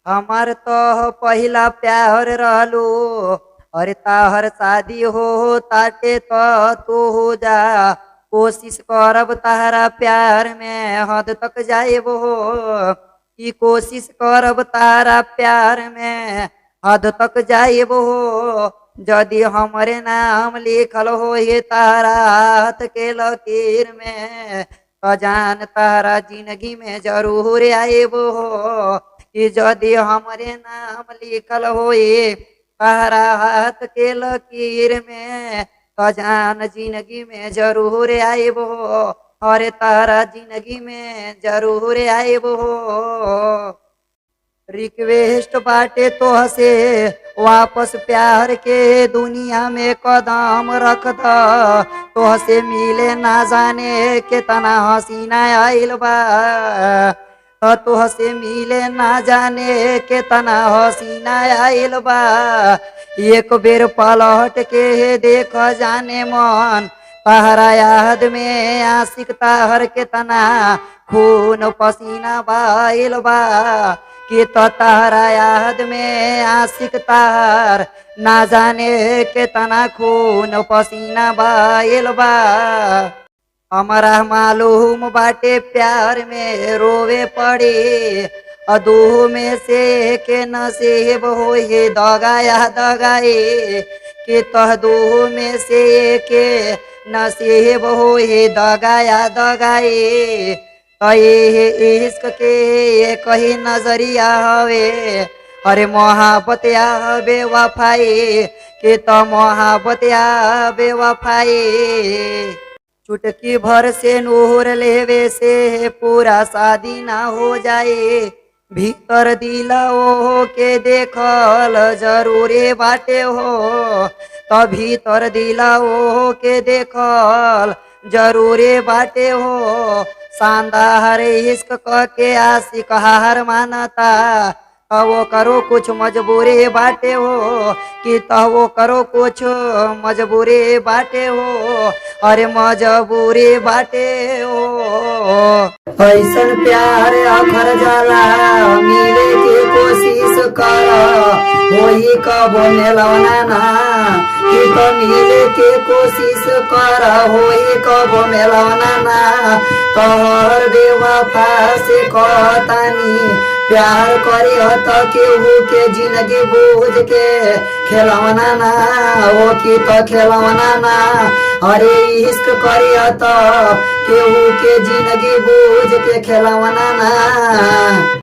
हमार तो पहिला प्यार रहलू। अरे ताहर शादी हो ताटे तो तू हो जा। कोशिश करब तारा प्यार में हद तक जाएब हो। कि कोशिश करब तारा प्यार में हद तक जाएब हो। यदि हमरे नाम लिखल हो ये तारा हाथ के लकीर में तो जान तारा जिंदगी में जरूर आएब हो। कि यदि हमरे नाम लिखल होए तारा हाथ के लकीर में तो जान जिंदगी में जरूर आएब हो। और तारा जिंदगी में जरूर आएब हो। रिक्वेस्ट बाटे तो हसे वापस प्यार के दुनिया में कदम रख द। तो हसे मिले ना जाने कितना हसीना आइल बा। तो हसे मिले ना जाने कितना हसीना आइल बा। एक बेर पलट के देख जाने मन तहरा याद में आशिक ताहर कितना खून पसीना बाइल बा। कि तो तहरा याद में आशिक तार ना जाने कितना खून पसीना बाइल बा। हमारा मालूम बाटे प्यार में रोवे पड़े। अदू में से के नसीब हो ये दगाया दगाए। कि तह दू में से के नसीब हो ये दगाया दगाए। तो ये इश्क के ये कही नजरिया हवे। अरे मोहब्बत या बेवफाई। कि तो मोहब्बत या बेवफाई। चुटकी भर से नूर लेवे से पूरा शादी ना हो जाए। भीतर दिला ओ के देखल जरूरी बाटे हो। तो भीतर दिला ओ के देखल जरूरी बाटे हो। शानदार इश्क क के आशिक हार मानता। वो करो कुछ मजबूरी बाटे हो। कि तो वो करो कुछ मजबूरी बाटे हो। अरे मजबूरी बाटे हो। ऐसन प्यार अखर जाला मिले के कोशिश कर। वही कब मिलौना ना। कि तो मिले के कोशिश कर वही कब मिलौना ना। तोहर बेवफा से कहतानी प्यार करी तो केहू के जिंदगी बूझ के खिलौना ना। वो की तो खिलौना ना। अरे इश्क करी तो केहू के जिंदगी बूझ के खिलौना ना।